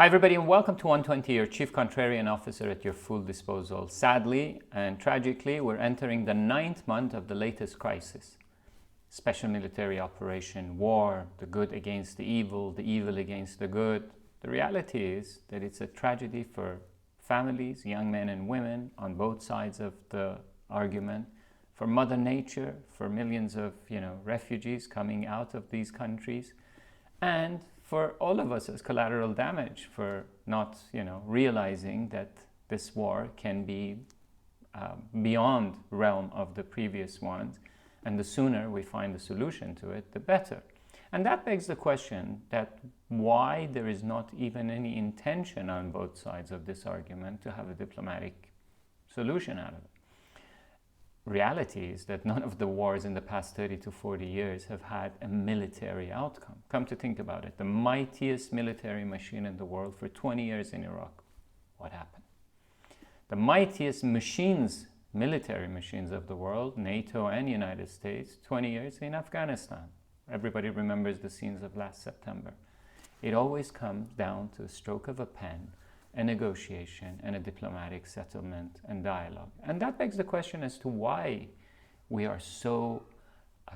Hi everybody and welcome to 120, your Chief Contrarian Officer at your full disposal. Sadly and tragically, we're entering the 9th month of the latest crisis. Special military operation, war, the good against the evil against the good. The reality is that it's a tragedy for families, young men and women on both sides of the argument, for Mother Nature, for millions of refugees coming out of these countries, and for all of us as collateral damage for not realizing that this war can be beyond realm of the previous ones, and the sooner we find a solution to it, the better. And that begs the question that why there is not even any intention on both sides of this argument to have a diplomatic solution out of it. Reality is that none of the wars in the past 30 to 40 years have had a military outcome. Come to think about it, the mightiest military machine in the world for 20 years in Iraq, what happened? The mightiest machines, military machines of the world, NATO and United States, 20 years in Afghanistan. Everybody remembers the scenes of last September. It always comes down to a stroke of a pen, a negotiation and a diplomatic settlement and dialogue. And that begs the question as to why we are so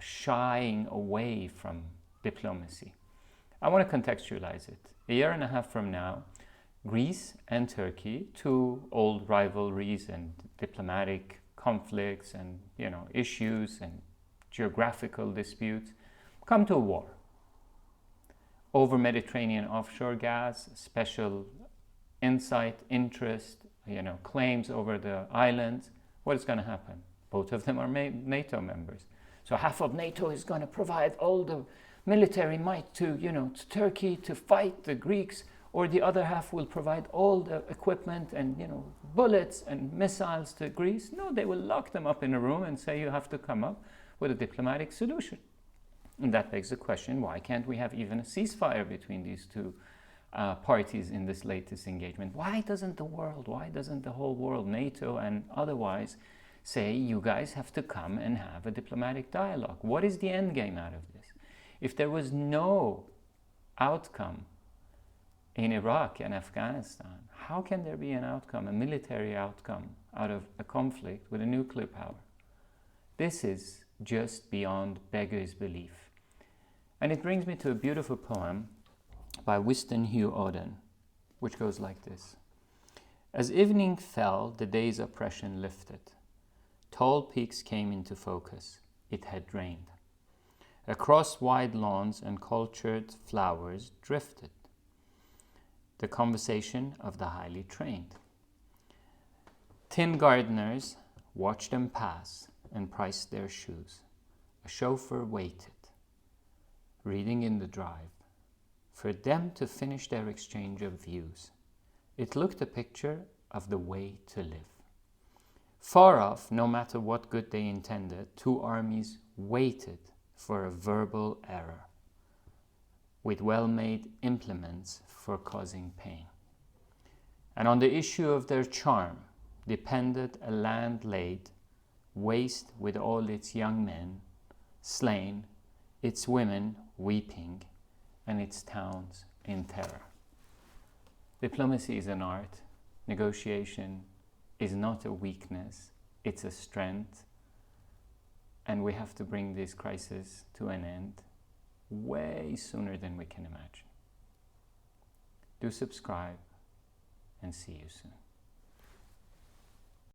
shying away from diplomacy. I want to contextualize it. A year and a half from now, Greece and Turkey, two old rivalries and diplomatic conflicts and issues and geographical disputes, come to a war over Mediterranean offshore gas, special insight, interest, claims over the islands. What is going to happen? Both of them are NATO members. So half of NATO is going to provide all the military might to Turkey to fight the Greeks, or the other half will provide all the equipment and bullets and missiles to Greece. No, they will lock them up in a room and say you have to come up with a diplomatic solution. And that begs the question, why can't we have even a ceasefire between these two parties in this latest engagement? Why doesn't the whole world, NATO and otherwise, say you guys have to come and have a diplomatic dialogue? What is the end game out of this? If there was no outcome in Iraq and Afghanistan, how can there be an outcome, a military outcome, out of a conflict with a nuclear power? This is just beyond beggar's belief. And it brings me to a beautiful poem by Winston Hugh Auden, which goes like this. As evening fell, the day's oppression lifted. Tall peaks came into focus. It had rained. Across wide lawns and cultured flowers drifted the conversation of the highly trained. Tin gardeners watched them pass and priced their shoes. A chauffeur waited, reading in the drive, for them to finish their exchange of views. It looked a picture of the way to live. Far off, no matter what good they intended, two armies waited for a verbal error, with well-made implements for causing pain. And on the issue of their charm depended a land laid waste with all its young men slain, its women weeping, and its towns in terror. Diplomacy is an art. Negotiation is not a weakness, it's a strength. And we have to bring this crisis to an end way sooner than we can imagine. Do subscribe and see you soon.